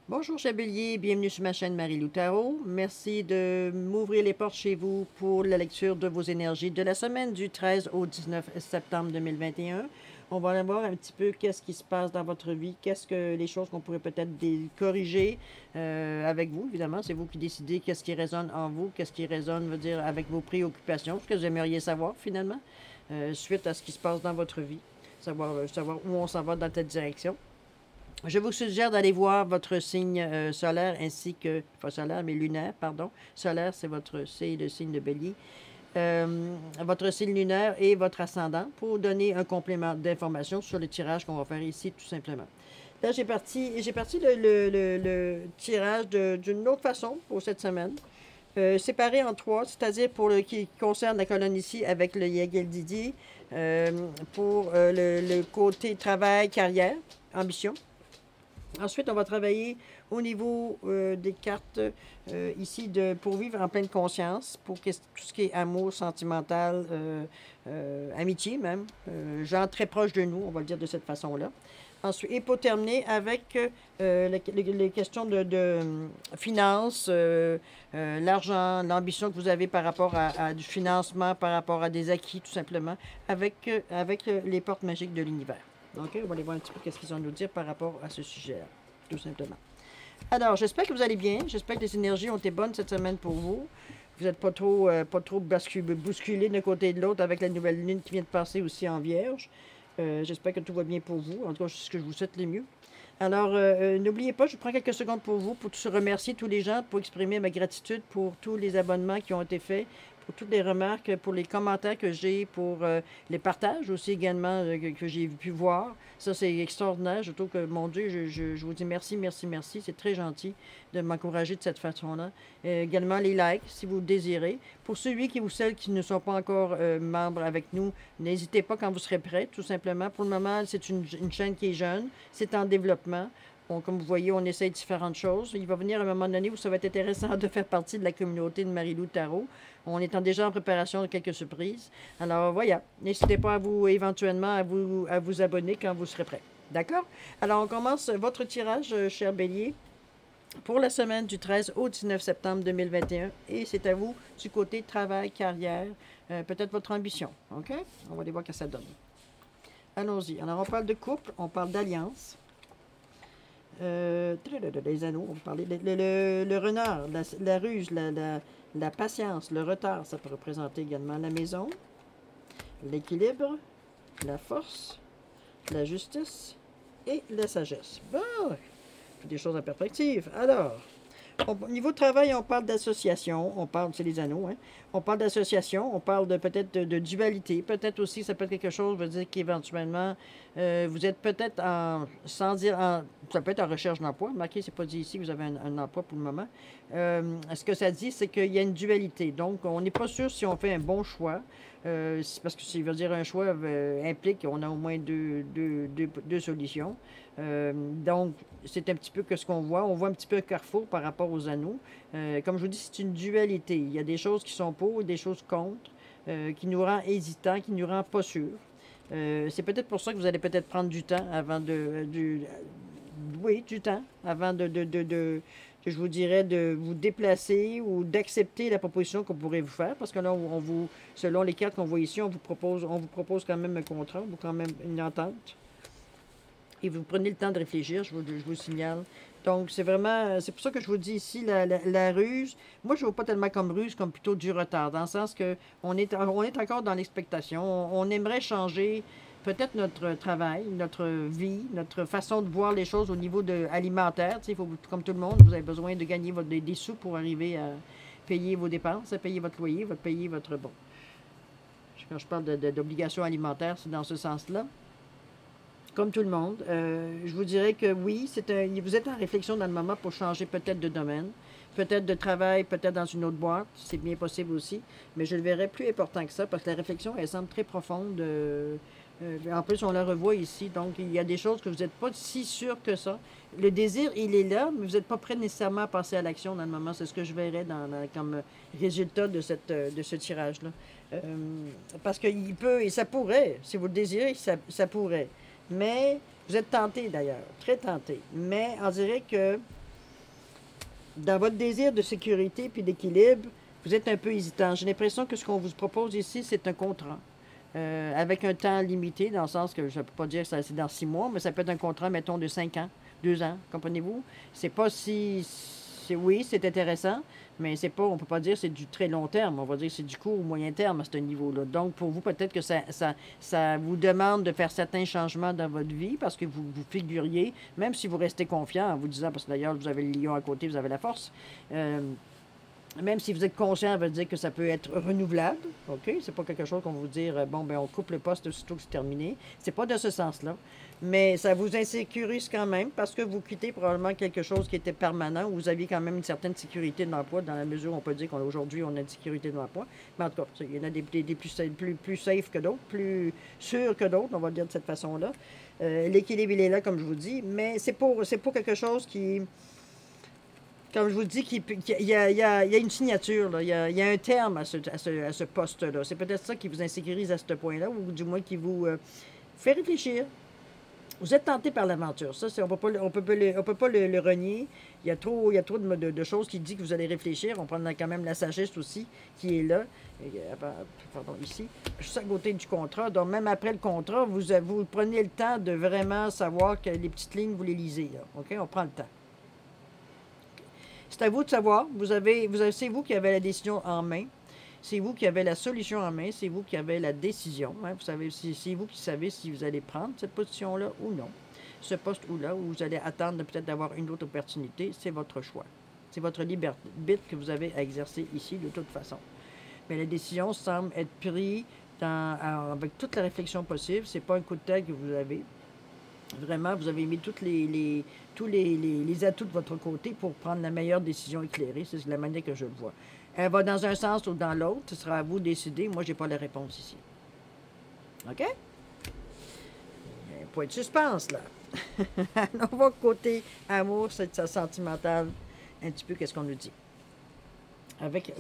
Bonjour Chabelier, bienvenue sur ma chaîne Marie-Lou Tarot. Merci de m'ouvrir les portes chez vous pour la lecture de vos énergies de la semaine du 13 au 19 septembre 2021. On va aller voir un petit peu qu'est-ce qui se passe dans votre vie, qu'est-ce que les choses qu'on pourrait peut-être corriger avec vous, évidemment. C'est vous qui décidez qu'est-ce qui résonne en vous, qu'est-ce qui résonne, veut dire, avec vos préoccupations, ce que vous aimeriez savoir finalement, suite à ce qui se passe dans votre vie, savoir où on s'en va dans telle direction. Je vous suggère d'aller voir votre signe solaire ainsi que, pas solaire, mais lunaire, pardon. Solaire, c'est le signe de bélier. Votre signe lunaire et votre ascendant pour donner un complément d'information sur le tirage qu'on va faire ici, tout simplement. Là, j'ai parti le tirage d'une autre façon pour cette semaine. Séparé en trois, c'est-à-dire pour le qui concerne la colonne ici avec le Yagel Didier, pour le côté travail, carrière, ambition. Ensuite, on va travailler au niveau des cartes ici pour vivre en pleine conscience, pour tout ce qui est amour, sentimental, amitié même, gens très proches de nous, on va le dire de cette façon-là. Ensuite, et pour terminer avec les questions de finances, l'argent, l'ambition que vous avez par rapport à du financement, par rapport à des acquis, tout simplement, avec les portes magiques de l'univers. Donc, on va aller voir un petit peu qu'est-ce qu'ils ont à nous dire par rapport à ce sujet-là, tout simplement. Alors, j'espère que vous allez bien. J'espère que les énergies ont été bonnes cette semaine pour vous. Vous n'êtes pas trop bousculé d'un côté et de l'autre avec la nouvelle lune qui vient de passer aussi en Vierge. J'espère que tout va bien pour vous. En tout cas, c'est ce que je vous souhaite le mieux. Alors, n'oubliez pas, je prends quelques secondes pour vous, pour remercier tous les gens, pour exprimer ma gratitude pour tous les abonnements qui ont été faits, pour toutes les remarques, pour les commentaires que j'ai, pour les partages aussi également que j'ai pu voir. Ça, c'est extraordinaire. Je trouve que, mon Dieu, je vous dis merci, merci, merci. C'est très gentil de m'encourager de cette façon-là. Également, les likes, si vous le désirez. Pour ceux ou celles qui ne sont pas encore membres avec nous, n'hésitez pas quand vous serez prêts, tout simplement. Pour le moment, c'est une chaîne qui est jeune. C'est en développement. Bon, comme vous voyez, on essaie différentes choses. Il va venir un moment donné où ça va être intéressant de faire partie de la communauté de Marie-Lou Tarot. On est déjà en préparation de quelques surprises. Alors, voilà. N'hésitez pas éventuellement à vous abonner quand vous serez prêt. D'accord? Alors, on commence votre tirage, cher Bélier, pour la semaine du 13 au 19 septembre 2021. Et c'est à vous du côté travail, carrière, peut-être votre ambition. OK? On va aller voir ce que ça donne. Allons-y. Alors, on parle de couple, on parle d'alliance. Les anneaux, on parlait. Le renard, la ruse, la patience, le retard, ça peut représenter également la maison, l'équilibre, la force, la justice et la sagesse. Bon, des choses en perspective. Alors, au niveau de travail, on parle d'association, on parle, c'est les anneaux, hein? On parle d'association, on parle peut-être de dualité, peut-être aussi, ça peut être quelque chose, veut dire qu'éventuellement, vous êtes peut-être sans dire, ça peut être en recherche d'emploi, marqué, c'est pas dit ici que vous avez un emploi pour le moment. Ce que ça dit, c'est qu'il y a une dualité, donc on n'est pas sûr si on fait un bon choix, parce que ça veut dire un choix implique qu'on a au moins deux solutions. Donc, c'est un petit peu que ce qu'on voit. On voit un petit peu un carrefour par rapport aux anneaux. Comme je vous dis, c'est une dualité. Il y a des choses qui sont pour, des choses contre, qui nous rend hésitants, qui nous rend pas sûrs. C'est peut-être pour ça que vous allez peut-être prendre du temps avant oui, du temps avant que je vous dirais, de vous déplacer ou d'accepter la proposition qu'on pourrait vous faire. Parce que là, selon les cartes qu'on voit ici, on vous propose quand même un contrat, ou quand même une entente. Et vous prenez le temps de réfléchir, je vous signale. Donc, c'est pour ça que je vous dis ici, la ruse. Moi, je ne vois pas tellement comme ruse, comme plutôt du retard, dans le sens que on est encore dans l'expectation. On aimerait changer peut-être notre travail, notre vie, notre façon de voir les choses au niveau alimentaire. Tu sais, comme tout le monde, vous avez besoin de gagner des sous pour arriver à payer vos dépenses, à payer votre loyer, payer votre bon. Quand je parle d'obligations alimentaires, c'est dans ce sens-là. Comme tout le monde, je vous dirais que oui, vous êtes en réflexion dans le moment pour changer peut-être de domaine, peut-être de travail, peut-être dans une autre boîte, c'est bien possible aussi, mais je le verrais plus important que ça parce que la réflexion, elle semble très profonde. En plus, on la revoit ici, donc il y a des choses que vous n'êtes pas si sûr que ça. Le désir, il est là, mais vous n'êtes pas prêt nécessairement à passer à l'action dans le moment. C'est ce que je verrais comme résultat de ce tirage-là. Parce qu'il peut, et ça pourrait, si vous le désirez, ça pourrait. Mais vous êtes tenté d'ailleurs, très tenté. Mais on dirait que dans votre désir de sécurité puis d'équilibre, vous êtes un peu hésitant. J'ai l'impression que ce qu'on vous propose ici, c'est un contrat. Avec un temps limité, dans le sens que je ne peux pas dire que c'est dans 6 mois, mais ça peut être un contrat, mettons, de 5 ans, 2 ans, comprenez-vous? C'est pas si... Oui, c'est intéressant, mais c'est pas, on ne peut pas dire que c'est du très long terme. On va dire que c'est du court ou moyen terme à ce niveau-là. Donc, pour vous, peut-être que ça vous demande de faire certains changements dans votre vie parce que vous figuriez, même si vous restez confiant en vous disant, parce que d'ailleurs, vous avez le lion à côté, vous avez la force, même si vous êtes conscient, ça veut dire que ça peut être renouvelable, OK? C'est pas quelque chose qu'on va vous dire, bon, ben on coupe le poste aussitôt que c'est terminé. C'est pas de ce sens-là. Mais ça vous insécurise quand même parce que vous quittez probablement quelque chose qui était permanent où vous aviez quand même une certaine sécurité de l'emploi dans la mesure où on peut dire qu'aujourd'hui, on a une sécurité de l'emploi. Mais en tout cas, il y en a des plus safe que d'autres, plus sûrs que d'autres, on va le dire de cette façon-là. L'équilibre, il est là, comme je vous dis, mais c'est pas quelque chose qui... Comme je vous dis, il y a une signature, là. Il y a un terme à ce poste-là. C'est peut-être ça qui vous insécurise à ce point-là, ou du moins qui vous fait réfléchir. Vous êtes tenté par l'aventure. Ça, on peut pas le renier. Il y a trop de choses qui disent que vous allez réfléchir. On prend quand même la sagesse aussi qui est là. Pardon, ici. Juste à côté du contrat. Donc, même après le contrat, vous prenez le temps de vraiment savoir que les petites lignes, vous les lisez, là. OK? On prend le temps. C'est à vous de savoir. C'est vous qui avez la décision en main. C'est vous qui avez la solution en main. C'est vous qui avez la décision. Hein. Vous savez, c'est vous qui savez si vous allez prendre cette position-là ou non. Ce poste ou là, où vous allez attendre peut-être d'avoir une autre opportunité. C'est votre choix. C'est votre liberté que vous avez à exercer ici de toute façon. Mais la décision semble être prise avec toute la réflexion possible. Ce n'est pas un coup de tête que vous avez. Vraiment, vous avez mis tous les atouts de votre côté pour prendre la meilleure décision éclairée. C'est la manière que je le vois. Elle va dans un sens ou dans l'autre. Ce sera à vous de décider. Moi, je n'ai pas la réponse ici. OK? Point de suspense, là. On va côté amour, c'est ça sentimental. Un petit peu, qu'est-ce qu'on nous dit?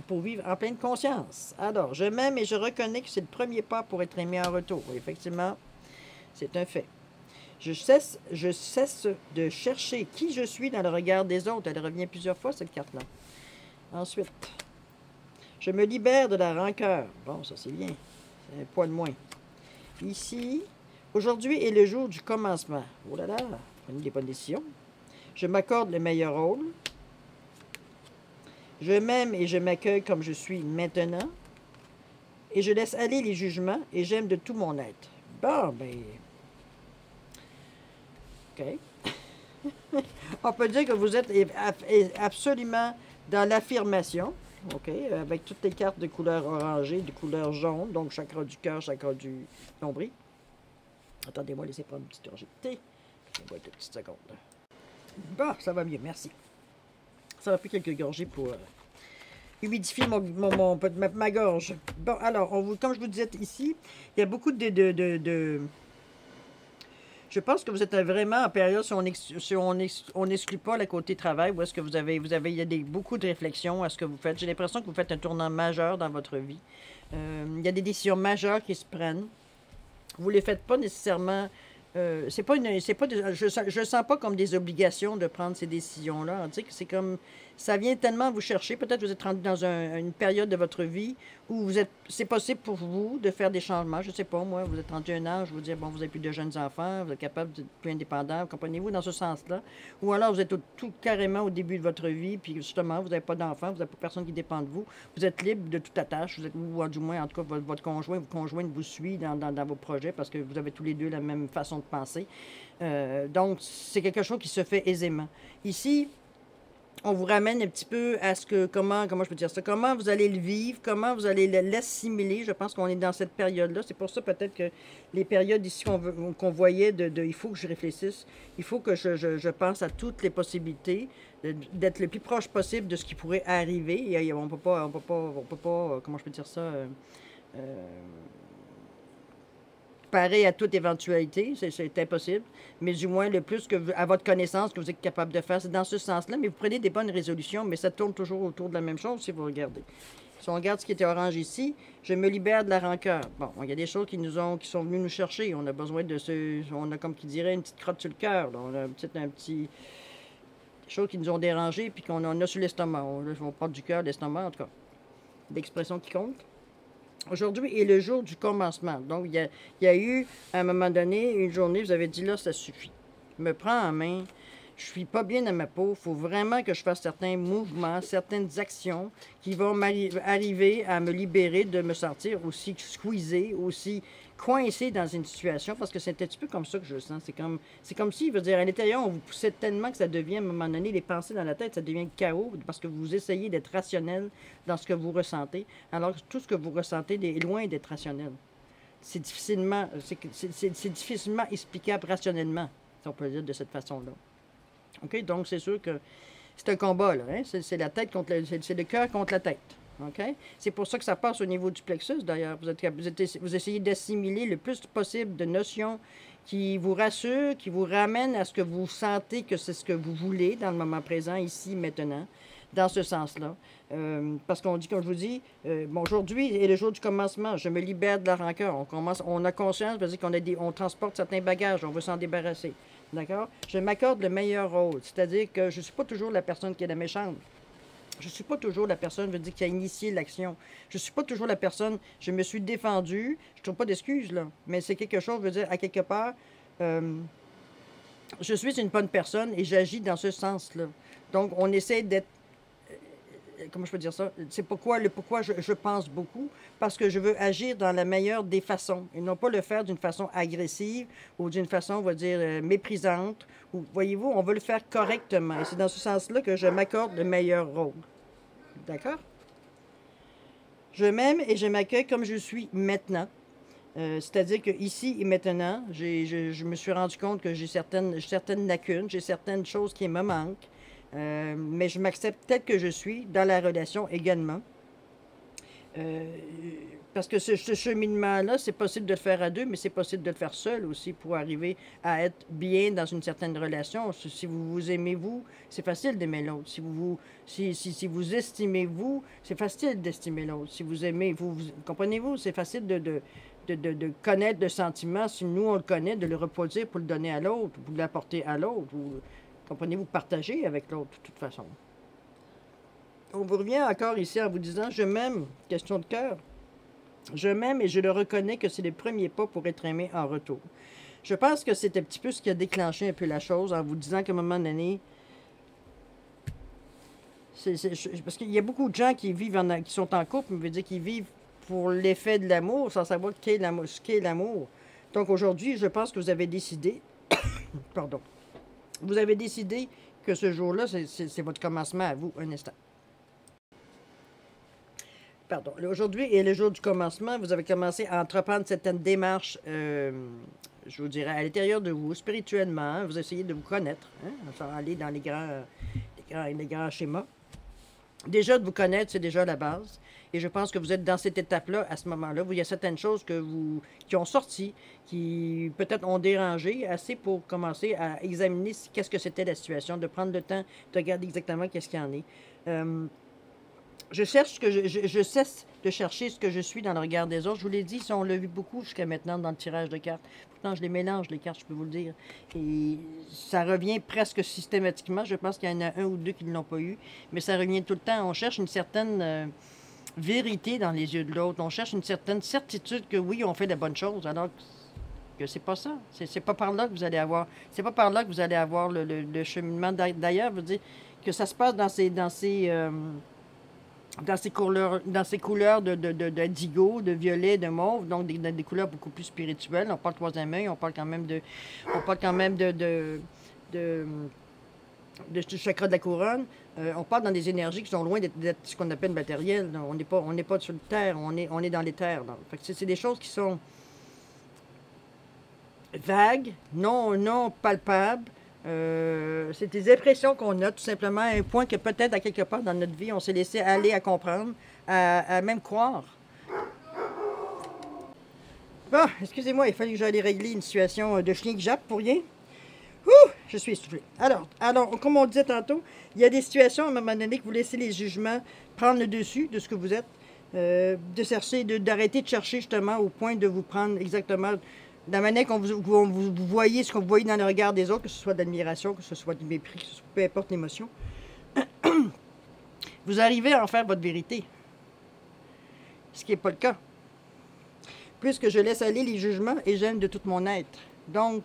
Pour vivre en pleine conscience. Alors, je m'aime et je reconnais que c'est le premier pas pour être aimé en retour. Effectivement, c'est un fait. Je cesse de chercher qui je suis dans le regard des autres. Elle revient plusieurs fois, cette carte-là. Ensuite, je me libère de la rancœur. Bon, ça c'est bien. C'est un poids de moins. Ici, aujourd'hui est le jour du commencement. Oh là là, prenez des bonnes décisions. Je m'accorde le meilleur rôle. Je m'aime et je m'accueille comme je suis maintenant. Et je laisse aller les jugements et j'aime de tout mon être. Bon, ben... OK. On peut dire que vous êtes absolument dans l'affirmation, OK, avec toutes les cartes de couleur orangée, de couleur jaune, donc chakra du cœur, chakra du nombril. Attendez-moi, laissez prendre une petite gorgée de thé. On va être une petite seconde. Bon, ça va mieux, merci. Ça va plus quelques gorgées pour humidifier ma gorge. Bon, alors, comme je vous disais ici, il y a beaucoup je pense que vous êtes vraiment en période, si on n'exclut pas le côté travail, où est-ce que il y a beaucoup de réflexions à ce que vous faites. J'ai l'impression que vous faites un tournant majeur dans votre vie. Il y a des décisions majeures qui se prennent. Vous ne les faites pas nécessairement... je sens pas comme des obligations de prendre ces décisions-là. On dit que c'est comme... Ça vient tellement vous chercher. Peut-être que vous êtes rendu dans une période de votre vie où c'est possible pour vous de faire des changements. Je ne sais pas, moi, vous êtes rendu à un âge, je vous dis, bon, vous n'avez plus de jeunes enfants, vous êtes capable d'être plus indépendant, comprenez-vous, dans ce sens-là. Ou alors, vous êtes tout carrément au début de votre vie, puis justement, vous n'avez pas d'enfants, vous n'avez pas personne qui dépend de vous. Vous êtes libre de toute attache, ou du moins, en tout cas, votre conjointe vous suit dans vos projets parce que vous avez tous les deux la même façon de penser. Donc, c'est quelque chose qui se fait aisément. Ici, on vous ramène un petit peu à ce que, comment je peux dire ça, comment vous allez le vivre, comment vous allez l'assimiler. Je pense qu'on est dans cette période-là. C'est pour ça peut-être que les périodes ici qu'on voyait il faut que je réfléchisse, il faut que je pense à toutes les possibilités, d'être le plus proche possible de ce qui pourrait arriver. Et on peut pas, comment je peux dire ça, parer à toute éventualité, c'est impossible, mais du moins le plus à votre connaissance que vous êtes capable de faire, c'est dans ce sens-là, mais vous prenez des bonnes résolutions, mais ça tourne toujours autour de la même chose si vous regardez. Si on regarde ce qui était orange ici, je me libère de la rancœur. Bon, il y a des choses qui sont venues nous chercher, on a besoin on a comme qui dirait une petite crotte sur le cœur, on a un petit Des choses qui nous ont dérangés, puis qu'on en a sur l'estomac. On parle du cœur, l'estomac, en tout cas. L'expression qui compte. Aujourd'hui est le jour du commencement. Donc, il y a eu, à un moment donné, une journée, vous avez dit là, ça suffit. Je me prends en main. Je suis pas bien dans ma peau. Il faut vraiment que je fasse certains mouvements, certaines actions qui vont arriver à me libérer de me sentir aussi squeezé, aussi coincé dans une situation, parce que c'est un petit peu comme ça que je le sens. C'est comme si, je veux dire, à l'intérieur, on vous poussait tellement que ça devient, à un moment donné, les pensées dans la tête, ça devient chaos, parce que vous essayez d'être rationnel dans ce que vous ressentez, alors que tout ce que vous ressentez est loin d'être rationnel. C'est difficilement explicable rationnellement, si on peut le dire de cette façon-là. OK? Donc, c'est sûr que c'est un combat, là. Hein? C'est la tête contre c'est le cœur contre la tête. OK? C'est pour ça que ça passe au niveau du plexus, d'ailleurs. Vous essayez d'assimiler le plus possible de notions qui vous rassurent, qui vous ramènent à ce que vous sentez que c'est ce que vous voulez dans le moment présent, ici, maintenant, dans ce sens-là. Parce qu'on dit, comme je vous dis, bon, aujourd'hui est le jour du commencement. Je me libère de la rancœur. On a conscience, c'est-à-dire on transporte certains bagages, on veut s'en débarrasser. D'accord? Je m'accorde le meilleur rôle. C'est-à-dire que je ne suis pas toujours la personne qui est la méchante. Je ne suis pas toujours la personne, je veux dire, qui a initié l'action. Je ne suis pas toujours la personne, je me suis défendue. Je ne trouve pas d'excuses, là. Mais c'est quelque chose, je veux dire, à quelque part, je suis une bonne personne et j'agis dans ce sens-là. Donc, on essaie d'être comment je peux dire ça? C'est pourquoi je pense beaucoup, parce que je veux agir dans la meilleure des façons, et non pas le faire d'une façon agressive ou d'une façon, on va dire, méprisante. Ou, voyez-vous, on veut le faire correctement. Et c'est dans ce sens-là que je m'accorde le meilleur rôle. D'accord? Je m'aime et je m'accueille comme je suis maintenant. C'est-à-dire que ici et maintenant, je me suis rendu compte que j'ai certaines lacunes, j'ai certaines choses qui me manquent. Mais je m'accepte tel que je suis dans la relation également. Parce que ce cheminement-là, c'est possible de le faire à deux, mais c'est possible de le faire seul aussi pour arriver à être bien dans une certaine relation. Si vous vous aimez vous, c'est facile d'aimer l'autre. Si vous estimez vous, c'est facile d'estimer l'autre. Si vous aimez vous, comprenez-vous, c'est facile de connaître le sentiment. Si nous, on le connaît, de le reproduire pour le donner à l'autre, pour l'apporter à l'autre. Comprenez-vous, partager avec l'autre, de toute façon. On vous revient encore ici en vous disant, je m'aime, question de cœur. Je m'aime et je le reconnais que c'est le premier pas pour être aimé en retour. Je pense que c'est un petit peu ce qui a déclenché un peu la chose en vous disant qu'à un moment donné, parce qu'il y a beaucoup de gens qui vivent qui sont en couple, mais veut dire qu'ils vivent pour l'effet de l'amour, sans savoir ce qu'est l'amour. Donc aujourd'hui, je pense que vous avez décidé, pardon, vous avez décidé que ce jour-là, c'est votre commencement à vous, un instant. Pardon. Aujourd'hui est le jour du commencement. Vous avez commencé à entreprendre certaines démarches, je vous dirais, à l'intérieur de vous, spirituellement. Vous essayez de vous connaître, hein, sans aller dans les grands schémas. Déjà, de vous connaître, c'est déjà la base. Et je pense que vous êtes dans cette étape-là, à ce moment-là, où il y a certaines choses qui ont sorti, qui peut-être ont dérangé assez pour commencer à examiner qu'est-ce que c'était la situation, de prendre le temps de regarder exactement qu'est-ce qu'il y en est. Je cesse de chercher ce que je suis dans le regard des autres. Je vous l'ai dit, ça, on l'a vu beaucoup jusqu'à maintenant dans le tirage de cartes. Pourtant, je les mélange, les cartes, je peux vous le dire. Et ça revient presque systématiquement. Je pense qu'il y en a un ou deux qui ne l'ont pas eu. Mais ça revient tout le temps. On cherche une certaine vérité dans les yeux de l'autre. On cherche une certaine certitude que oui, on fait de bonnes choses, alors que c'est pas ça. C'est pas par là que vous allez avoir. C'est pas par là que vous allez avoir le cheminement. D'ailleurs, je veux dire que ça se passe dans ces couleurs d'indigo, de violet, de mauve, donc des couleurs beaucoup plus spirituelles. On parle troisième œil, on parle quand même du chakra de la couronne. On parle dans des énergies qui sont loin d'être ce qu'on appelle matériel. On n'est pas sur la terre, on est dans les terres. C'est des choses qui sont vagues, non palpables. C'est des impressions qu'on a, tout simplement, à un point que peut-être à quelque part dans notre vie, on s'est laissé aller à comprendre, à même croire. Bon, excusez-moi, il fallait que j'aille régler une situation de chien qui jappe pour rien. Ouh, je suis essoufflée. Alors, comme on disait tantôt, il y a des situations, à un moment donné, que vous laissez les jugements prendre le dessus de ce que vous êtes, d'arrêter de chercher justement au point de vous prendre exactement la manière qu'on vous voyez, ce que vous voyez dans le regard des autres, que ce soit d'admiration, que ce soit de mépris, que ce soit, peu importe l'émotion, vous arrivez à en faire votre vérité. Ce qui n'est pas le cas. Puisque je laisse aller les jugements et j'aime de tout mon être. Donc,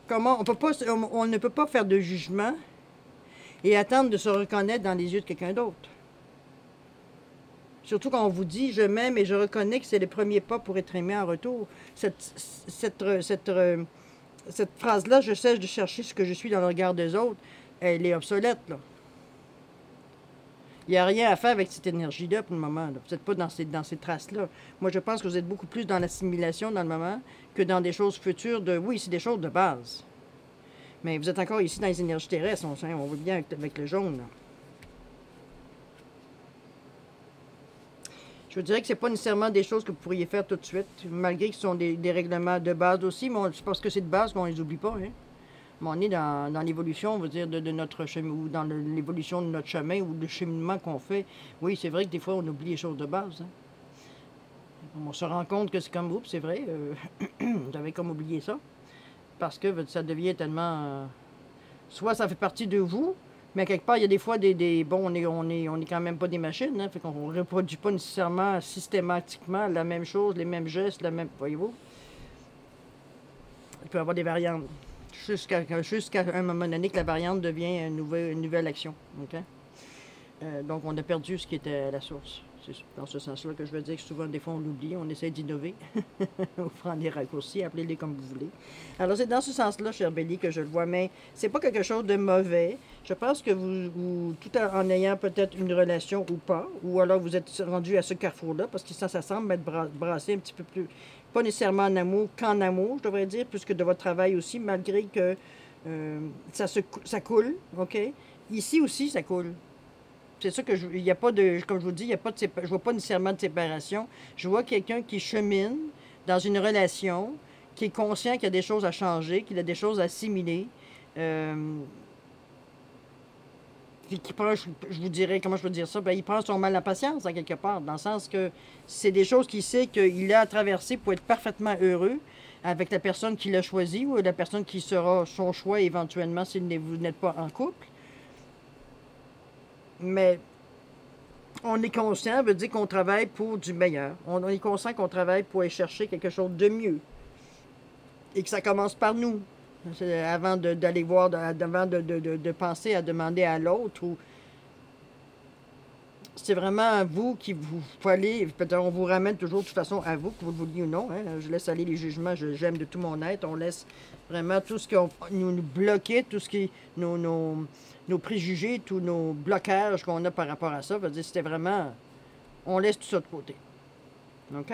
comment on ne peut pas faire de jugement et attendre de se reconnaître dans les yeux de quelqu'un d'autre. Surtout quand on vous dit « je m'aime et je reconnais que c'est le premier pas pour être aimé en retour ». Cette phrase-là, je cesse de chercher ce que je suis dans le regard des autres, elle est obsolète, là. Il n'y a rien à faire avec cette énergie-là pour le moment. Là. Vous n'êtes pas dans ces traces-là. Moi, je pense que vous êtes beaucoup plus dans l'assimilation dans le moment que dans des choses futures de... Oui, c'est des choses de base. Mais vous êtes encore ici dans les énergies terrestres. On voit bien avec le jaune, là. Je vous dirais que ce n'est pas nécessairement des choses que vous pourriez faire tout de suite, malgré que ce sont des règlements de base aussi, mais c'est parce que c'est de base qu'on ne les oublie pas. Hein. Mais on est dans l'évolution, on veut dire, de notre chemin, ou dans l'évolution de notre chemin, ou le cheminement qu'on fait. Oui, c'est vrai que des fois, on oublie les choses de base. Hein. On se rend compte que c'est comme, oups, c'est vrai, vous avez comme oublié ça. Parce que ça devient tellement... soit ça fait partie de vous, mais quelque part, il y a des fois bon, on est quand même pas des machines, hein, fait qu'on ne reproduit pas nécessairement systématiquement la même chose, les mêmes gestes, voyez-vous. Il peut y avoir des variantes. Jusqu'à un moment donné que la variante devient une nouvelle action. Okay? Donc, on a perdu ce qui était à la source. C'est dans ce sens-là que je veux dire que souvent, des fois, on l'oublie, on essaie d'innover. On prend des raccourcis, appelez-les comme vous voulez. Alors, c'est dans ce sens-là, cher Bélie, que je le vois, mais c'est pas quelque chose de mauvais. Je pense que tout en ayant peut-être une relation ou pas, ou alors vous êtes rendu à ce carrefour-là, parce que ça semble être brassé un petit peu plus, pas nécessairement en amour qu'en amour, je devrais dire, puisque de votre travail aussi, malgré que ça coule, OK? Ici aussi, ça coule. C'est ça que il n'y a pas de, comme je vous dis, il y a pas de je vois pas nécessairement de séparation. Je vois quelqu'un qui chemine dans une relation, qui est conscient qu'il y a des choses à changer, qu'il a des choses à assimiler, puis qui prend, je vous dirais, comment je peux dire ça, ben, il prend son mal à patience, en quelque part, dans le sens que c'est des choses qu'il sait qu'il a à traverser pour être parfaitement heureux avec la personne qu'il a choisie ou la personne qui sera son choix éventuellement si vous n'êtes pas en couple. Mais on est conscient, ça veut dire qu'on travaille pour du meilleur. On est conscient qu'on travaille pour aller chercher quelque chose de mieux. Et que ça commence par nous. Avant d'aller voir, avant de penser à demander à l'autre. C'est vraiment à vous qui vous fallait. Peut-être on vous ramène toujours de toute façon à vous, que vous le vouliez ou non. Hein. Je laisse aller les jugements, j'aime de tout mon être. On laisse vraiment tout ce qui nous bloquait, tout ce qui nos préjugés, tous nos blocages qu'on a par rapport à ça. C'était vraiment... On laisse tout ça de côté. OK?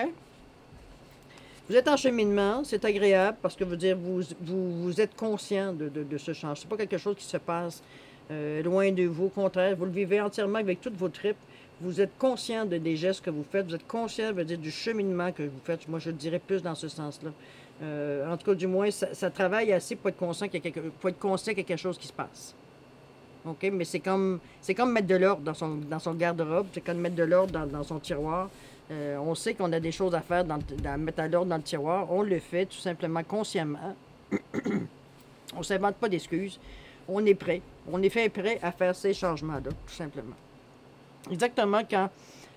Vous êtes en cheminement, c'est agréable parce que vous êtes conscient de ce changement. Ce n'est pas quelque chose qui se passe loin de vous. Au contraire, vous le vivez entièrement avec toutes vos tripes. Vous êtes conscient des gestes que vous faites. Vous êtes conscient, du cheminement que vous faites. Moi, je le dirais plus dans ce sens-là. En tout cas, du moins, ça travaille assez pour être conscient qu'il y a quelque chose qui se passe. OK? Mais c'est comme mettre de l'ordre dans son garde-robe. C'est comme mettre de l'ordre dans son tiroir. On sait qu'on a des choses à faire, mettre à l'ordre dans le tiroir. On le fait tout simplement consciemment. On ne s'invente pas d'excuses. On est prêt. On est prêt à faire ces changements-là, tout simplement. Exactement quand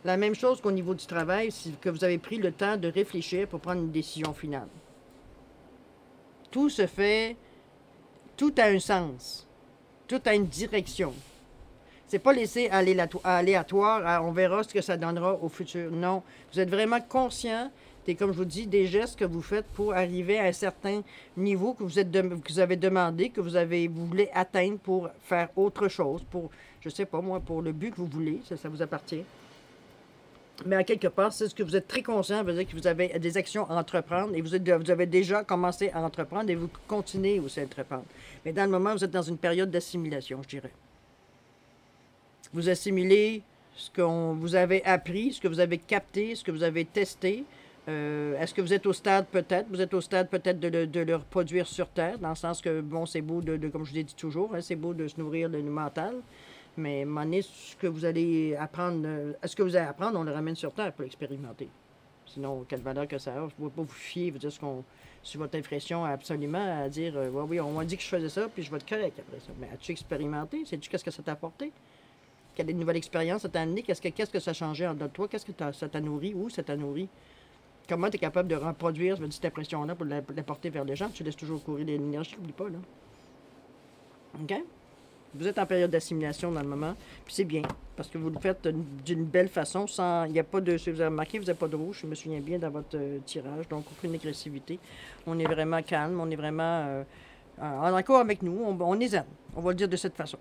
la même chose qu'au niveau du travail, c'est que vous avez pris le temps de réfléchir pour prendre une décision finale. Tout se fait, tout a un sens. Tout a une direction. C'est pas laissé aléatoire, on verra ce que ça donnera au futur. Non, vous êtes vraiment conscient, comme je vous dis, des gestes que vous faites pour arriver à un certain niveau que vous avez demandé, que vous voulez atteindre pour faire autre chose, pour, je sais pas moi, pour le but que vous voulez, ça vous appartient. Mais à quelque part, c'est ce que vous êtes très conscient, veut dire que vous avez des actions à entreprendre et vous avez déjà commencé à entreprendre et vous continuez aussi à entreprendre. Mais dans le moment, vous êtes dans une période d'assimilation, je dirais. Vous assimilez ce que vous avez appris, ce que vous avez capté, ce que vous avez testé. Est-ce que vous êtes au stade peut-être? Vous êtes au stade peut-être de le reproduire sur Terre, dans le sens que, bon, c'est beau, comme je l'ai dit toujours, hein, c'est beau de se nourrir le mental. Mais à un moment donné, ce que vous allez apprendre, on le ramène sur Terre pour l'expérimenter. Sinon, quelle valeur que ça a? Je ne vais pas vous fier, vous dire sur votre impression absolument, à dire, ouais, oui, on m'a dit que je faisais ça, puis je vais être correct après ça. Mais as-tu expérimenté? Sais-tu qu'est-ce que ça t'a apporté? Quelle est une nouvelle expérience ça t'a amené? Qu'est-ce que ça a changé en dedans de toi? Qu'est-ce que ça t'a nourri? Où ça t'a nourri? Comment tu es capable de reproduire cette impression-là pour la porter vers les gens? Tu laisses toujours courir l'énergie, n'oublie pas, là. OK? Vous êtes en période d'assimilation dans le moment, puis c'est bien, parce que vous le faites d'une belle façon, sans, il n'y a pas de, si vous avez remarqué, vous n'avez pas de rouge, je me souviens bien dans votre tirage, donc aucune agressivité. On est vraiment calme, on est vraiment en accord avec nous, on est zen, on va le dire de cette façon.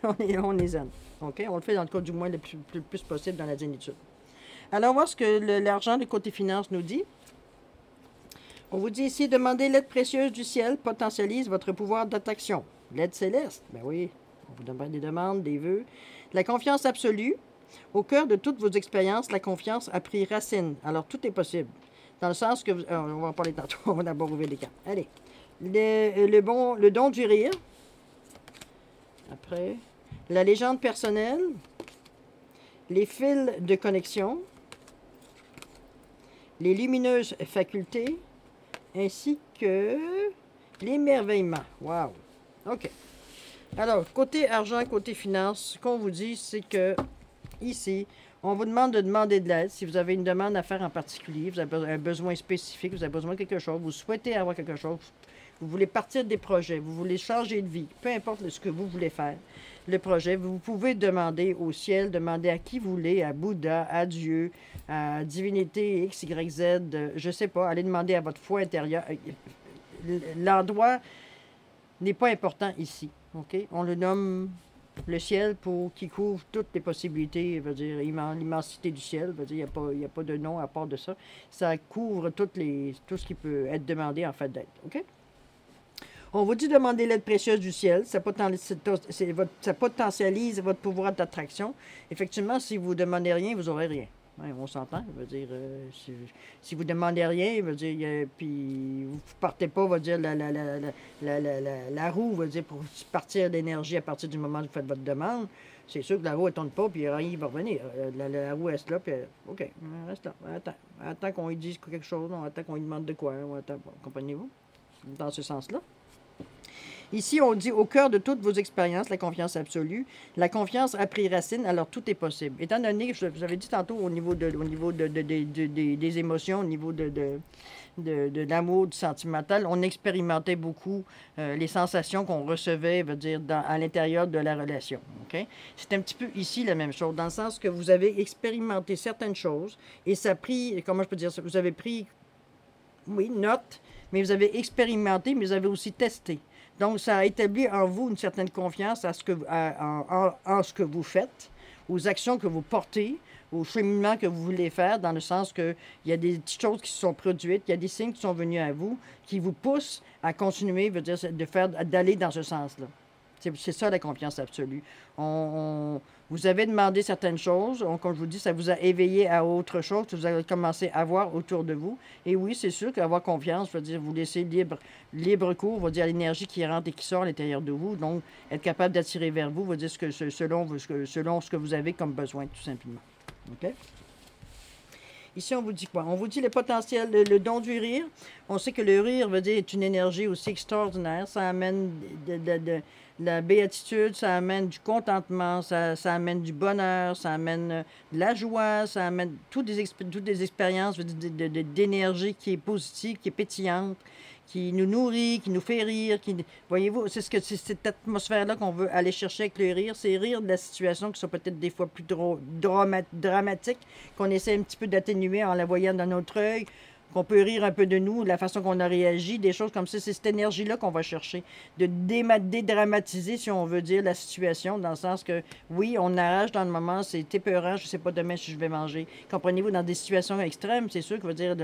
on est zen, OK? On le fait dans le cas du moins le plus possible dans la zénitude. Alors, voir ce que l'argent du côté finance nous dit. On vous dit ici, demandez l'aide précieuse du ciel, potentialise votre pouvoir d'attraction. L'aide céleste, ben oui, on vous demande des demandes, des vœux. La confiance absolue. Au cœur de toutes vos expériences, la confiance a pris racine. Alors, tout est possible. Dans le sens que... on va en parler tantôt. On va d'abord ouvrir les cartes. Allez. Le don du rire. Après. La légende personnelle. Les fils de connexion. Les lumineuses facultés. Ainsi que l'émerveillement. Wow! OK. Alors, côté argent, côté finance, ce qu'on vous dit, c'est que ici, on vous demande de demander de l'aide. Si vous avez une demande à faire en particulier, vous avez un besoin spécifique, vous avez besoin de quelque chose, vous souhaitez avoir quelque chose, vous voulez partir des projets, vous voulez changer de vie, peu importe ce que vous voulez faire, le projet, vous pouvez demander au ciel, demander à qui vous voulez, à Bouddha, à Dieu, à Divinité X, Y, Z, je ne sais pas, allez demander à votre foi intérieure. L'endroit n'est pas important ici, OK? On le nomme le ciel pour qu'il couvre toutes les possibilités, veut dire l'immensité du ciel, veut dire il n'y a pas de nom à part de ça. Ça couvre tout ce qui peut être demandé en fait d'être, OK? On vous dit de demander l'aide précieuse du ciel, ça potentialise votre pouvoir d'attraction. Effectivement, si vous ne demandez rien, vous n'aurez rien. Ouais, on s'entend, veut dire, si vous ne demandez rien, veut dire, puis vous ne partez pas, veut dire, la roue, veut dire, pour partir d'énergie à partir du moment où vous faites votre demande, c'est sûr que la roue ne tourne pas, puis rien va revenir. La roue reste là, puis OK, reste là, attends qu'on lui dise quelque chose, on attend qu'on lui demande de quoi, on attend, comprenez-vous, dans ce sens-là. Ici, on dit au cœur de toutes vos expériences, la confiance absolue. La confiance a pris racine, alors tout est possible. Étant donné que je vous avais dit tantôt au niveau des émotions, au niveau de l'amour, du sentimental, on expérimentait beaucoup les sensations qu'on recevait, veut dire, à l'intérieur de la relation. Okay? C'est un petit peu ici la même chose, dans le sens que vous avez expérimenté certaines choses et ça a pris, comment je peux dire ça, vous avez pris, oui, note, mais vous avez expérimenté, mais vous avez aussi testé. Donc, ça a établi en vous une certaine confiance en ce que vous faites, aux actions que vous portez, au cheminement que vous voulez faire, dans le sens qu'il y a des petites choses qui se sont produites, il y a des signes qui sont venus à vous, qui vous poussent à continuer, veut dire, d'aller dans ce sens-là. C'est ça la confiance absolue. Vous avez demandé certaines choses, comme je vous dis, ça vous a éveillé à autre chose que vous avez commencé à voir autour de vous. Et oui, c'est sûr qu'avoir confiance veut dire vous laisser libre cours, veut dire l'énergie qui rentre et qui sort à l'intérieur de vous. Donc, être capable d'attirer vers vous veut dire selon ce que vous avez comme besoin, tout simplement. OK? Ici, on vous dit quoi? On vous dit le potentiel, le don du rire. On sait que le rire veut dire est une énergie aussi extraordinaire. Ça amène de la béatitude, ça amène du contentement, ça amène du bonheur, ça amène de la joie, ça amène toutes des expériences d'énergie qui est positive, qui est pétillante, qui nous nourrit, qui nous fait rire. Voyez-vous, c'est cette atmosphère-là qu'on veut aller chercher avec le rire. C'est rire de la situation qui sont peut-être des fois plus dramatiques, qu'on essaie un petit peu d'atténuer en la voyant dans notre œil, qu'on peut rire un peu de nous, de la façon qu'on a réagi, des choses comme ça. C'est cette énergie-là qu'on va chercher, de dédramatiser, si on veut dire, la situation, dans le sens que, oui, on arrache dans le moment, c'est épeurant, je ne sais pas demain si je vais manger. Comprenez-vous, dans des situations extrêmes, c'est sûr que veut dire...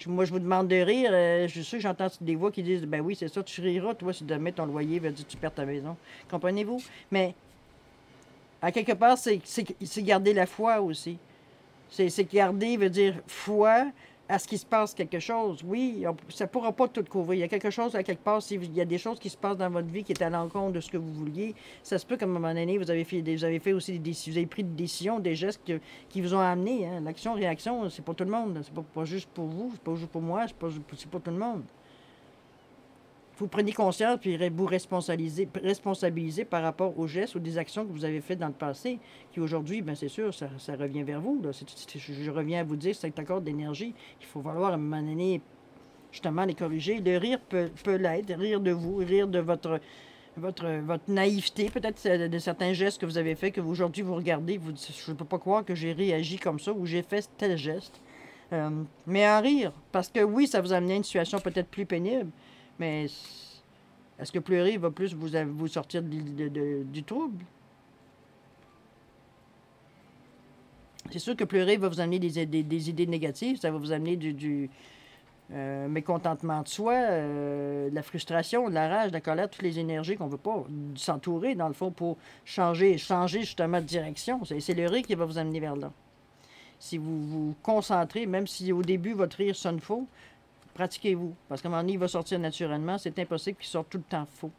Moi, je vous demande de rire. Je suis sûr que j'entends des voix qui disent, ben oui, c'est ça, tu riras, toi, si demain ton loyer veut dire que tu perds ta maison. Comprenez-vous? Mais, à quelque part, c'est garder la foi aussi. C'est garder, veut dire, foi, à ce qu'il se passe quelque chose. Oui, ça ne pourra pas tout couvrir. Il y a quelque chose à quelque part, s'il y a des choses qui se passent dans votre vie qui est à l'encontre de ce que vous vouliez, ça se peut qu'à un moment donné, vous avez fait aussi des décisions, vous avez pris des décisions, des gestes qui vous ont amené. Hein. L'action-réaction, c'est pour tout le monde. C'est pas juste pour vous, c'est pas juste pour moi, c'est pour tout le monde. Vous prenez conscience puis vous responsabiliser par rapport aux gestes ou des actions que vous avez faites dans le passé, qui aujourd'hui, bien c'est sûr, ça revient vers vous. Là. Je reviens à vous dire, c'est encore d'énergie. Il faut falloir à un moment donné, justement, les corriger. Le rire peut l'être, rire de vous, rire de votre naïveté, peut-être de certains gestes que vous avez faits, que aujourd'hui vous regardez, vous dites, je ne peux pas croire que j'ai réagi comme ça ou j'ai fait tel geste. Mais en rire, parce que oui, ça vous a amené à une situation peut-être plus pénible, mais est-ce que pleurer va plus vous sortir du trouble? C'est sûr que pleurer va vous amener des idées négatives, ça va vous amener du mécontentement de soi, de la frustration, de la rage, de la colère, toutes les énergies qu'on ne veut pas s'entourer, dans le fond, pour changer justement de direction. C'est le rire qui va vous amener vers là. Si vous vous concentrez, même si au début votre rire sonne faux, pratiquez-vous. Parce qu'à un moment donné, il va sortir naturellement. C'est impossible qu'il sorte tout le temps faux.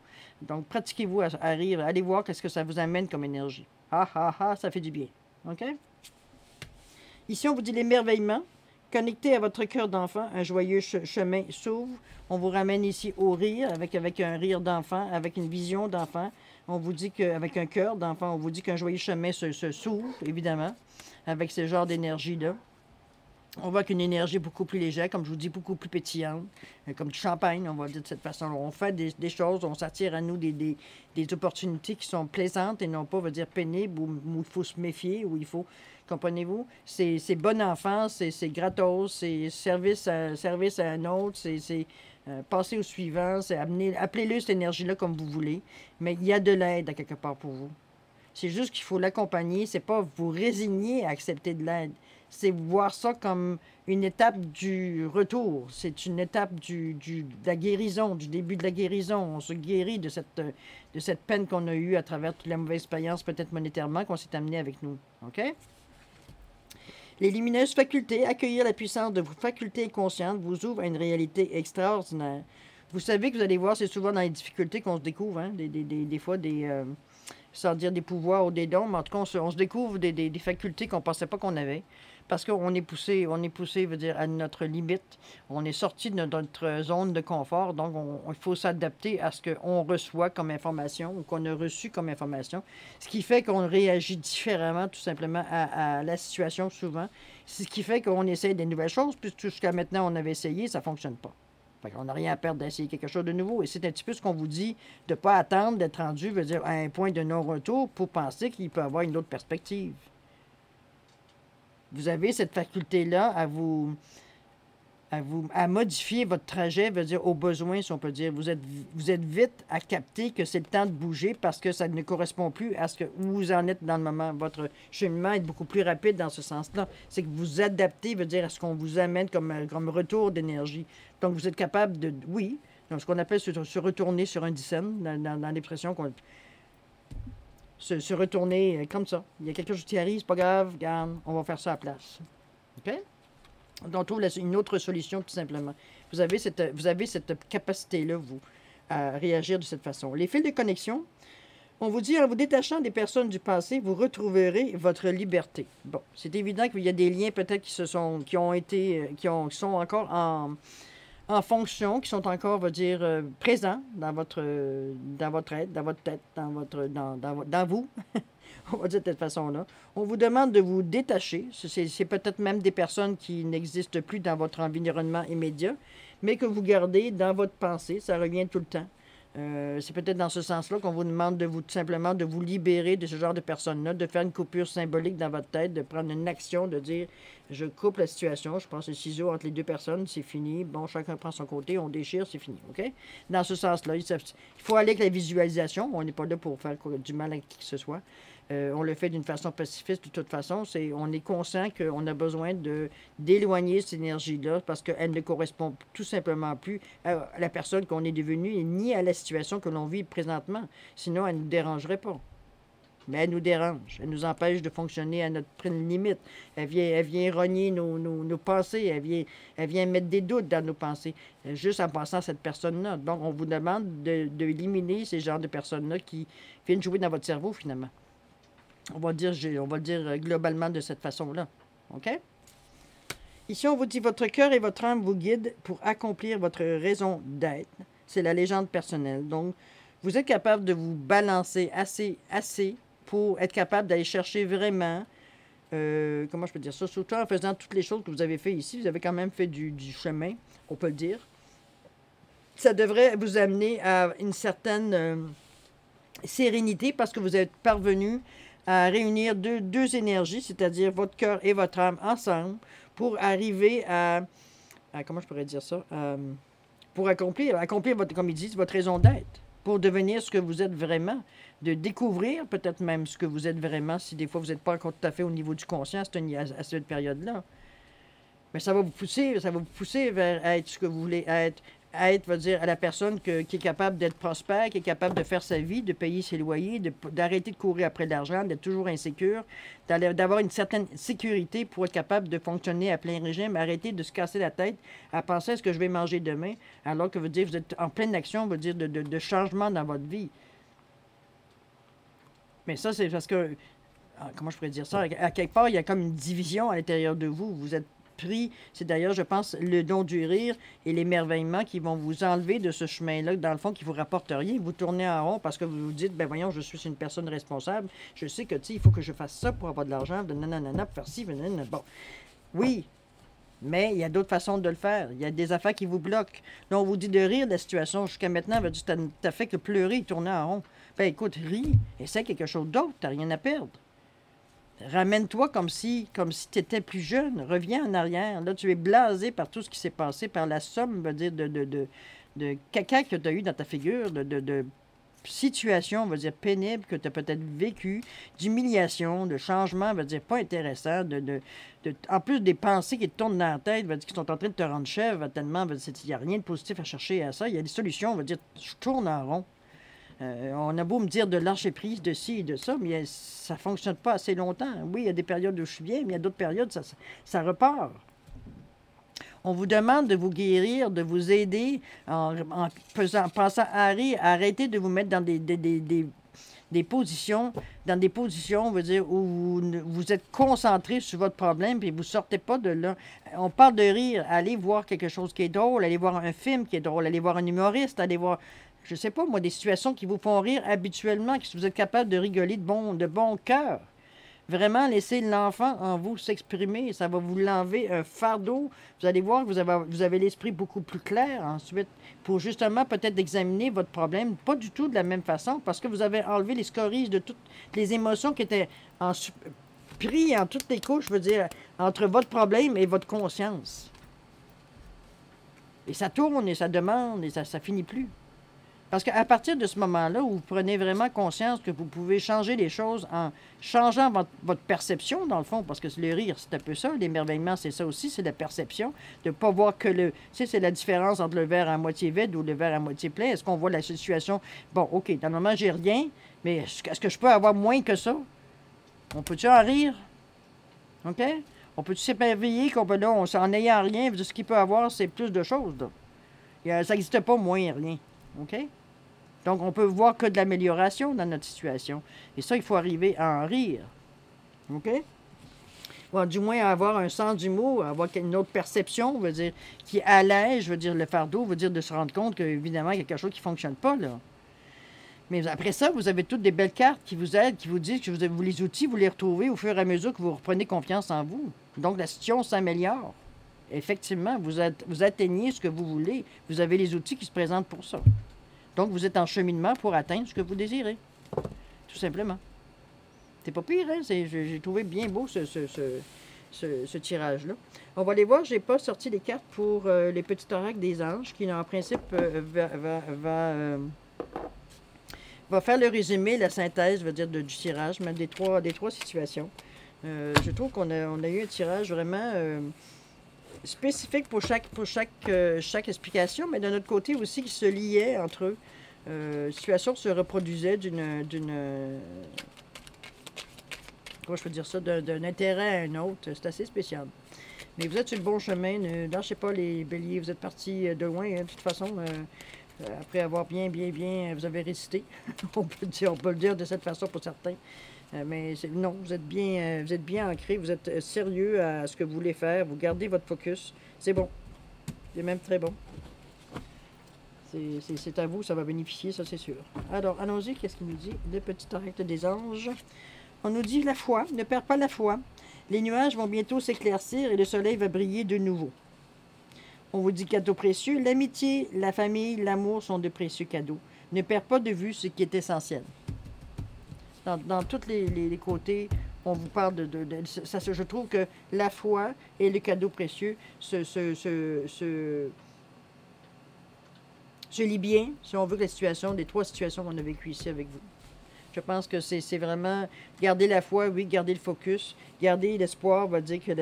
Donc, pratiquez-vous à rire. Allez voir qu'est-ce que ça vous amène comme énergie. Ah, ah, ah, ça fait du bien. OK? Ici, on vous dit l'émerveillement. Connecté à votre cœur d'enfant, un joyeux chemin s'ouvre. On vous ramène ici au rire, avec un rire d'enfant, avec une vision d'enfant. On vous dit qu'avec un cœur d'enfant, on vous dit qu'un joyeux chemin s'ouvre, évidemment, avec ce genre d'énergie-là. On voit qu'une énergie beaucoup plus légère, comme je vous dis, beaucoup plus pétillante, comme du champagne, on va dire de cette façon-là. On fait des choses, on s'attire à nous des opportunités qui sont plaisantes et non pas, on va dire, pénibles, où il faut se méfier, où il faut, comprenez-vous, c'est bon enfant, c'est gratos, c'est service à un autre, c'est passer au suivant, c'est appelez-le cette énergie-là comme vous voulez, mais il y a de l'aide à quelque part pour vous. C'est juste qu'il faut l'accompagner, c'est pas vous résigner à accepter de l'aide. C'est voir ça comme une étape du retour. C'est une étape de la guérison, du début de la guérison. On se guérit de cette peine qu'on a eue à travers toute la mauvaise expérience, peut-être monétairement, qu'on s'est amené avec nous. OK? Les lumineuses facultés, accueillir la puissance de vos facultés conscientes, vous ouvre à une réalité extraordinaire. Vous savez que vous allez voir, c'est souvent dans les difficultés qu'on se découvre, hein, des fois sans dire des pouvoirs ou des dons, mais en tout cas, on se découvre des facultés qu'on ne pensait pas qu'on avait. Parce qu'on est poussé, veut dire, à notre limite. On est sorti de notre zone de confort, donc il faut s'adapter à ce qu'on reçoit comme information ou qu'on a reçu comme information. Ce qui fait qu'on réagit différemment, tout simplement, à la situation souvent. C'est ce qui fait qu'on essaie des nouvelles choses, puisque jusqu'à maintenant, on avait essayé, ça ne fonctionne pas. Fait qu'on n'a rien à perdre d'essayer quelque chose de nouveau. Et c'est un petit peu ce qu'on vous dit, de ne pas attendre d'être rendu, veut dire, à un point de non-retour pour penser qu'il peut y avoir une autre perspective. Vous avez cette faculté-là à modifier votre trajet, veut dire aux besoins, si on peut dire. Vous êtes vite à capter que c'est le temps de bouger parce que ça ne correspond plus à ce que vous en êtes dans le moment. Votre cheminement est beaucoup plus rapide dans ce sens-là. C'est que vous adaptez, veut dire, à ce qu'on vous amène comme retour d'énergie. Donc, vous êtes capable de, oui, donc ce qu'on appelle se retourner sur un dixaine, dans l'expression qu'on... Se retourner comme ça. Il y a quelque chose qui arrive, c'est pas grave, regarde, on va faire ça à la place. OK? Donc, on trouve une autre solution, tout simplement. Vous avez cette capacité-là, vous, à réagir de cette façon. Les fils de connexion, on vous dit, en vous détachant des personnes du passé, vous retrouverez votre liberté. Bon, c'est évident qu'il y a des liens peut-être qui sont encore en fonction, qui sont encore, on va dire, présents dans votre être, dans votre tête, dans vous, on va dire de cette façon-là. On vous demande de vous détacher. C'est peut-être même des personnes qui n'existent plus dans votre environnement immédiat, mais que vous gardez dans votre pensée. Ça revient tout le temps. C'est peut-être dans ce sens-là qu'on vous demande tout simplement de vous libérer de ce genre de personnes-là, de faire une coupure symbolique dans votre tête, de prendre une action, de dire je coupe la situation, je passe le ciseau entre les deux personnes, c'est fini, bon, chacun prend son côté, on déchire, c'est fini, OK? Dans ce sens-là, il faut aller avec la visualisation, on n'est pas là pour faire du mal à qui que ce soit. On le fait d'une façon pacifiste de toute façon. On est conscient qu'on a besoin d'éloigner cette énergie-là parce qu'elle ne correspond tout simplement plus à la personne qu'on est devenue ni à la situation que l'on vit présentement. Sinon, elle ne nous dérangerait pas. mais elle nous dérange. Elle nous empêche de fonctionner à notre pleine limite. Elle vient rogner nos pensées. Elle vient mettre des doutes dans nos pensées, juste en pensant à cette personne-là. Donc, on vous demande d'éliminer ces genres de personnes-là qui viennent jouer dans votre cerveau, finalement. On va le dire globalement de cette façon-là. OK? Ici, on vous dit, votre cœur et votre âme vous guident pour accomplir votre raison d'être. C'est la légende personnelle. Donc, vous êtes capable de vous balancer assez pour être capable d'aller chercher vraiment, comment je peux dire ça, surtout en faisant toutes les choses que vous avez fait ici. Vous avez quand même fait du chemin, on peut le dire. Ça devrait vous amener à une certaine sérénité parce que vous êtes parvenu à réunir deux énergies, c'est-à-dire votre cœur et votre âme ensemble, pour arriver à comment je pourrais dire ça, pour accomplir votre, comme ils disent, votre raison d'être, pour devenir ce que vous êtes vraiment, de découvrir peut-être même ce que vous êtes vraiment, si des fois vous n'êtes pas encore tout à fait au niveau du conscient à cette période-là. Mais ça va vous pousser vers être ce que vous voulez être. Être, veut dire, à la personne qui est capable d'être prospère, qui est capable de faire sa vie, de payer ses loyers, d'arrêter de courir après l'argent, d'être toujours insécure, d'avoir une certaine sécurité pour être capable de fonctionner à plein régime, arrêter de se casser la tête à penser à ce que je vais manger demain, alors que veut dire vous êtes en pleine action, veut dire de changement dans votre vie. Mais ça, c'est parce que, comment je pourrais dire ça, à quelque part, il y a comme une division à l'intérieur de vous. Vous êtes pris, c'est d'ailleurs, je pense, le don du rire et l'émerveillement qui vont vous enlever de ce chemin-là, dans le fond, qui vous rapporte rien. Vous tournez en rond parce que vous vous dites, ben voyons, je suis une personne responsable. Je sais que, tu sais, il faut que je fasse ça pour avoir de l'argent, de nanana, pour faire ci, nanana. Bon, oui, mais il y a d'autres façons de le faire. Il y a des affaires qui vous bloquent. Là, on vous dit de rire de la situation. Jusqu'à maintenant, tu n'as fait que pleurer et tourner en rond. Ben écoute, ris, essaie quelque chose d'autre, tu n'as rien à perdre. Ramène-toi comme si tu étais plus jeune. Reviens en arrière. Là, tu es blasé par tout ce qui s'est passé, par la somme, veut dire, de caca que tu as eu dans ta figure, de situations, on va dire, pénibles que tu as peut-être vécues, d'humiliation, de changements, on va dire, pas intéressants, en plus des pensées qui te tournent dans la tête, va dire, qui sont en train de te rendre chèvre, tellement, il n'y a rien de positif à chercher à ça. Il y a des solutions, on va dire, je tourne en rond. On a beau me dire de lâcher prise de ci et de ça, mais ça ne fonctionne pas assez longtemps. Oui, il y a des périodes où je suis bien, mais il y a d'autres périodes, ça repart. On vous demande de vous guérir, de vous aider en pensant à rire, arrêtez de vous mettre dans des positions, on veut dire, où vous êtes concentré sur votre problème, puis vous ne sortez pas de là. On parle de rire, allez voir quelque chose qui est drôle, allez voir un film qui est drôle, allez voir un humoriste, allez voir, je ne sais pas, moi, des situations qui vous font rire habituellement, que vous êtes capable de rigoler de bon cœur. Vraiment, laissez l'enfant en vous s'exprimer. Ça va vous l'enlever un fardeau. Vous allez voir que vous avez l'esprit beaucoup plus clair ensuite pour justement peut-être examiner votre problème. Pas du tout de la même façon parce que vous avez enlevé les scories de toutes les émotions qui étaient pris en toutes les couches, je veux dire, entre votre problème et votre conscience. Et ça tourne et ça demande et ça finit plus. Parce qu'à partir de ce moment-là, où vous prenez vraiment conscience que vous pouvez changer les choses en changeant votre perception, dans le fond, parce que le rire, c'est un peu ça, l'émerveillement, c'est ça aussi, c'est la perception, de ne pas voir que tu sais, c'est la différence entre le verre à moitié vide ou le verre à moitié plein. Est-ce qu'on voit la situation, bon, OK, dans le moment, j'ai rien, mais est-ce que je peux avoir moins que ça? On peut-tu en rire? OK? On peut-tu s'émerveiller qu'on peut là, en ayant rien, ce qu'il peut avoir, c'est plus de choses, là. Ça n'existe pas moins rien. OK? Donc, on peut voir que de l'amélioration dans notre situation. Et ça, il faut arriver à en rire. OK? Ou du moins à avoir un sens d'humour, avoir une autre perception, veut dire, qui allège, veut dire, le fardeau, veut dire de se rendre compte qu'évidemment, il y a quelque chose qui ne fonctionne pas, là. Mais après ça, vous avez toutes des belles cartes qui vous aident, qui vous disent que vous les outils, vous les retrouvez au fur et à mesure que vous reprenez confiance en vous. Donc, la situation s'améliore. Effectivement, vous atteignez ce que vous voulez. Vous avez les outils qui se présentent pour ça. Donc, vous êtes en cheminement pour atteindre ce que vous désirez. Tout simplement. C'est pas pire, hein? J'ai trouvé bien beau ce tirage-là. On va aller voir. Je n'ai pas sorti les cartes pour les petits oracles des anges, qui, en principe, va faire le résumé, la synthèse, veut dire, du tirage, même des trois situations. Je trouve qu'on a eu un tirage vraiment spécifique pour chaque explication, mais d'un autre côté aussi qui se liait entre eux. Situation se reproduisait comment je peux dire ça, d'un intérêt à un autre. C'est assez spécial. Mais vous êtes sur le bon chemin. Ne lâchez pas les béliers. Vous êtes partis de loin, hein, de toute façon. Après avoir vous avez résisté. On peut le dire de cette façon pour certains. Mais non, vous êtes bien ancré, vous êtes sérieux à ce que vous voulez faire, vous gardez votre focus. C'est bon. C'est même très bon. C'est à vous, ça va bénéficier, ça c'est sûr. Alors, allons-y, qu'est-ce qu'il nous dit? Le petit acte des anges. On nous dit la foi, ne perds pas la foi. Les nuages vont bientôt s'éclaircir et le soleil va briller de nouveau. On vous dit cadeaux précieux. L'amitié, la famille, l'amour sont de précieux cadeaux. Ne perds pas de vue ce qui est essentiel. Dans tous les côtés, on vous parle je trouve que la foi et le cadeau précieux se lie bien, si on veut, que les trois situations qu'on a vécues ici avec vous. Je pense que c'est vraiment garder la foi, oui, garder le focus, garder l'espoir, va dire que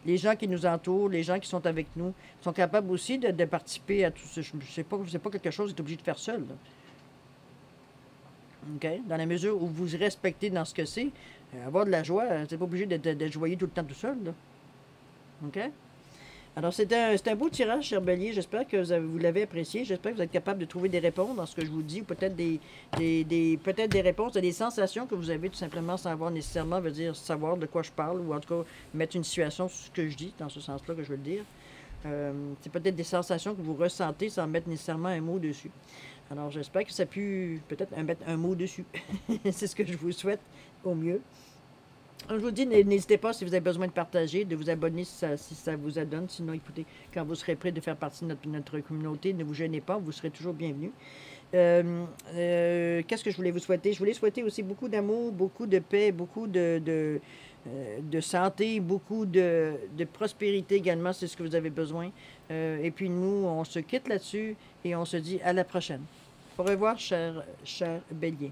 les gens qui nous entourent, les gens qui sont avec nous, sont capables aussi de participer à tout ça. C'est pas quelque chose que vous êtes obligé de faire seul, là. Okay? Dans la mesure où vous respectez dans ce que c'est, avoir de la joie, c'est pas obligé d'être joyeux tout le temps tout seul, là. OK? Alors, c'est un beau tirage, cher Bélier. J'espère que vous l'avez apprécié. J'espère que vous êtes capable de trouver des réponses dans ce que je vous dis, ou peut-être peut-être des réponses à des sensations que vous avez tout simplement sans avoir nécessairement, veut dire savoir de quoi je parle, ou en tout cas mettre une situation sur ce que je dis, dans ce sens-là que je veux le dire. C'est peut-être des sensations que vous ressentez sans mettre nécessairement un mot dessus. Alors, j'espère que ça a pu peut-être mettre un mot dessus. C'est ce que je vous souhaite au mieux. Je vous dis, n'hésitez pas si vous avez besoin de partager, de vous abonner si ça vous adonne. Sinon, écoutez, quand vous serez prêt de faire partie de notre communauté, ne vous gênez pas, vous serez toujours bienvenus. Qu'est-ce que je voulais vous souhaiter? Je voulais souhaiter aussi beaucoup d'amour, beaucoup de paix, beaucoup de santé, beaucoup de prospérité également, c'est ce que vous avez besoin. Et puis nous, on se quitte là-dessus et on se dit à la prochaine. Au revoir, cher Bélier.